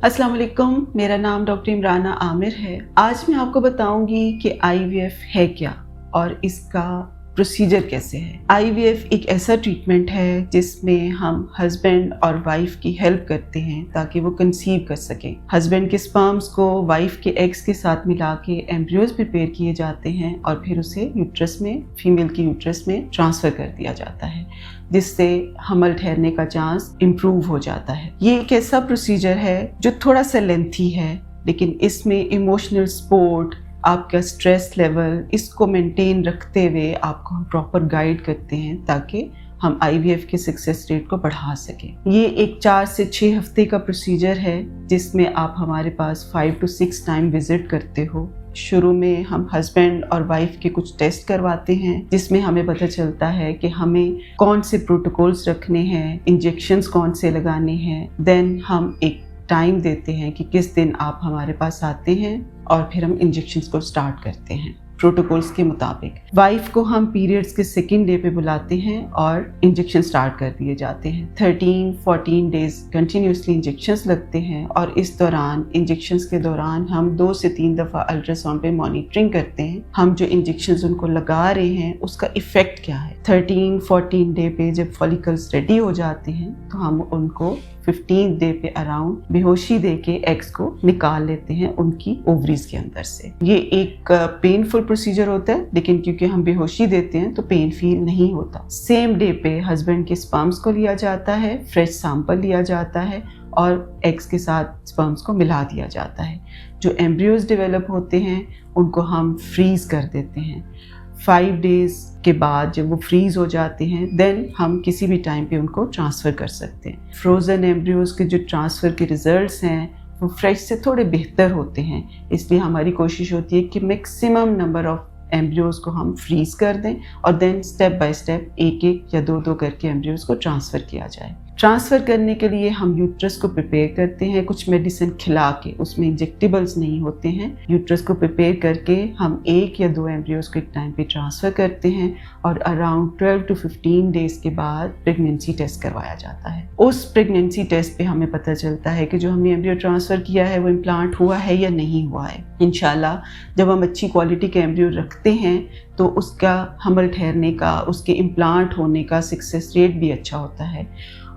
अस्सलाम वालेकुम, मेरा नाम डॉक्टर इमराना आमिर है। आज मैं आपको बताऊंगी कि IVF है क्या और इसका प्रोसीजर कैसे है। IVF एक ऐसा ट्रीटमेंट है जिसमें हम हस्बैंड और वाइफ की हेल्प करते हैं ताकि वो कंसीव कर सकें। हस्बैंड के स्पर्म्स को वाइफ के एग्स के साथ मिला के एम्ब्रियोज प्रिपेयर किए जाते हैं और फिर उसे यूट्रस में, फीमेल की यूट्रस में ट्रांसफ़र कर दिया जाता है, जिससे हमल ठहरने का चांस इम्प्रूव हो जाता है। ये एक ऐसा प्रोसीजर है जो थोड़ा सा लेंथी है, लेकिन इसमें इमोशनल सपोर्ट, आपका स्ट्रेस लेवल, इसको मेंटेन रखते हुए आपको हम प्रॉपर गाइड करते हैं ताकि हम IVF के सक्सेस रेट को बढ़ा सकें। ये एक 4 से 6 हफ्ते का प्रोसीजर है जिसमें आप हमारे पास 5 to 6 टाइम विजिट करते हो। शुरू में हम हस्बैंड और वाइफ के कुछ टेस्ट करवाते हैं जिसमें हमें पता चलता है कि हमें कौन से प्रोटोकॉल्स रखने हैं, इंजेक्शंस कौन से लगाने हैं। देन हम एक टाइम देते हैं कि किस दिन आप हमारे पास आते हैं और फिर हम इंजेक्शंस को स्टार्ट करते हैं प्रोटोकॉल्स के मुताबिक। वाइफ को हम पीरियड्स के सेकेंड डे पे बुलाते हैं और इंजेक्शन स्टार्ट कर दिए जाते हैं। 13-14 डेज कंटिन्यूसली इंजेक्शंस लगते हैं और इस दौरान इंजेक्शंस के दौरान हम 2 से 3 दफ़ा अल्ट्रासाउंड पे मॉनिटरिंग करते हैं हम जो इंजेक्शंस उनको लगा रहे हैं उसका इफ़ेक्ट क्या है। 13-14 डे पे जब फॉलिकल्स रेडी हो जाते हैं तो हम उनको 15 डे पे अराउंड बेहोशी दे के एग्स को निकाल लेते हैं उनकी ओवरीज के अंदर से। ये एक पेनफुल प्रोसीजर होता है, लेकिन क्योंकि हम बेहोशी देते हैं तो पेन फील नहीं होता। सेम डे पे हस्बैंड के स्पर्म्स को लिया जाता है, फ्रेश सैंपल लिया जाता है और एग्स के साथ स्पर्म्स को मिला दिया जाता है। जो एम्ब्रियोज डेवलप होते हैं उनको हम फ्रीज कर देते हैं। 5 डेज के बाद जब वो फ्रीज हो जाते हैं देन हम किसी भी टाइम पे उनको ट्रांसफ़र कर सकते हैं। फ्रोज़न एम्ब्रियोज के जो ट्रांसफ़र के रिजल्ट्स हैं वो फ्रेश से थोड़े बेहतर होते हैं, इसलिए हमारी कोशिश होती है कि मैक्सिमम नंबर ऑफ एम्ब्रियोज को हम फ्रीज कर दें और देन स्टेप बाय स्टेप 1-1 या 2-2 करके एम्ब्रियोज को ट्रांसफ़र किया जाए। ट्रांसफ़र करने के लिए हम यूट्रस को प्रिपेयर करते हैं कुछ मेडिसिन खिला के, उसमें इंजेक्टेबल्स नहीं होते हैं। यूट्रस को प्रिपेयर करके हम 1 या 2 एम्ब्रियोज को एक टाइम पे ट्रांसफ़र करते हैं और अराउंड 12 to 15 डेज के बाद प्रेगनेंसी टेस्ट करवाया जाता है। उस प्रेगनेंसी टेस्ट पे हमें पता चलता है कि जो हमने एम्ब्रियो ट्रांसफ़र किया है वो इम्प्लांट हुआ है या नहीं हुआ है। इंशाल्लाह जब हम अच्छी क्वालिटी के एम्ब्रियो रखते हैं तो उसका हमल ठहरने का, उसके इम्प्लांट होने का सक्सेस रेट भी अच्छा होता है।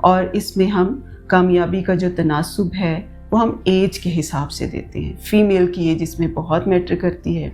और इसमें हम कामयाबी का जो तनासुब है वो हम एज के हिसाब से देते हैं। फीमेल की एज इसमें बहुत मैटर करती है।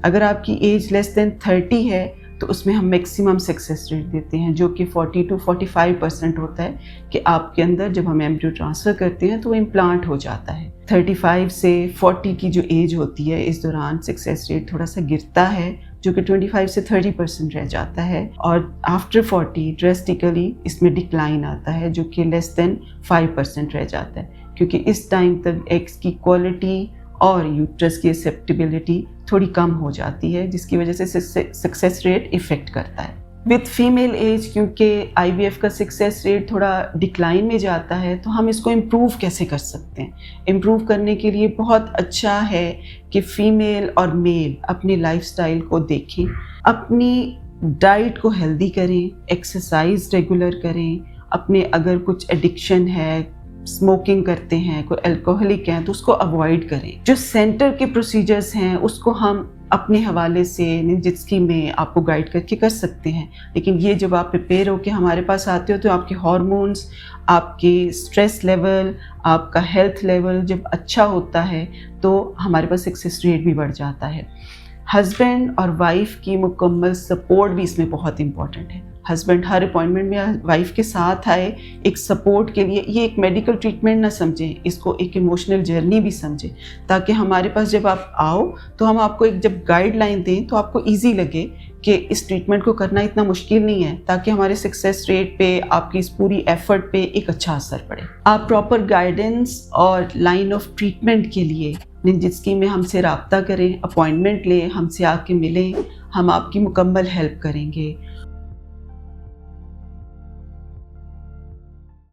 अगर आपकी एज लेस देन 30 है तो उसमें हम मैक्सिमम सक्सेस रेट देते हैं जो कि 40 to 45% होता है कि आपके अंदर जब हम एम्ब्रियो ट्रांसफ़र करते हैं तो वो इम्प्लांट हो जाता है। 35 से 40 की जो एज होती है इस दौरान सक्सेस रेट थोड़ा सा गिरता है जो कि 25 से 30% रह जाता है और आफ्टर 40 ड्रेस्टिकली इसमें डिक्लाइन आता है जो कि लेस देन 5% रह जाता है, क्योंकि इस टाइम तक एग्स की क्वालिटी और यूट्रस की एक्सेप्टेबिलिटी थोड़ी कम हो जाती है जिसकी वजह से सक्सेस रेट इफ़ेक्ट करता है। विथ फीमेल एज क्योंकि IVF का सक्सेस रेट थोड़ा डिक्लाइन में जाता है तो हम इसको इम्प्रूव कैसे कर सकते हैं। इम्प्रूव करने के लिए बहुत अच्छा है कि फ़ीमेल और मेल अपनी लाइफस्टाइल को देखें, अपनी डाइट को हेल्दी करें, एक्सरसाइज रेगुलर करें, अपने अगर कुछ एडिक्शन है, स्मोकिंग करते हैं, कोई अल्कोहलिक हैं तो उसको अवॉइड करें। जो सेंटर के प्रोसीजर्स हैं उसको हम अपने हवाले से निजित्सकी में आपको गाइड करके कर सकते हैं, लेकिन ये जब आप प्रिपेयर हो के हमारे पास आते हो तो आपके हार्मोन्स, आपके स्ट्रेस लेवल, आपका हेल्थ लेवल जब अच्छा होता है तो हमारे पास सक्सेस रेट भी बढ़ जाता है। हस्बैंड और वाइफ की मुकम्मल सपोर्ट भी इसमें बहुत इंपॉर्टेंट है। हस्बैंड हर अपॉइंटमेंट में वाइफ के साथ आए एक सपोर्ट के लिए। ये एक मेडिकल ट्रीटमेंट ना समझें, इसको एक इमोशनल जर्नी भी समझें, ताकि हमारे पास जब आप आओ तो हम आपको एक जब गाइडलाइन दें तो आपको इजी लगे कि इस ट्रीटमेंट को करना इतना मुश्किल नहीं है, ताकि हमारे सक्सेस रेट पे, आपकी इस पूरी एफर्ट पे एक अच्छा असर पड़े। आप प्रॉपर गाइडेंस और लाइन ऑफ ट्रीटमेंट के लिए निजित्सकी में हमसे रब्ता करें, अपॉइंटमेंट लें, हमसे आके मिलें, हम आपकी मुकम्मल हेल्प करेंगे।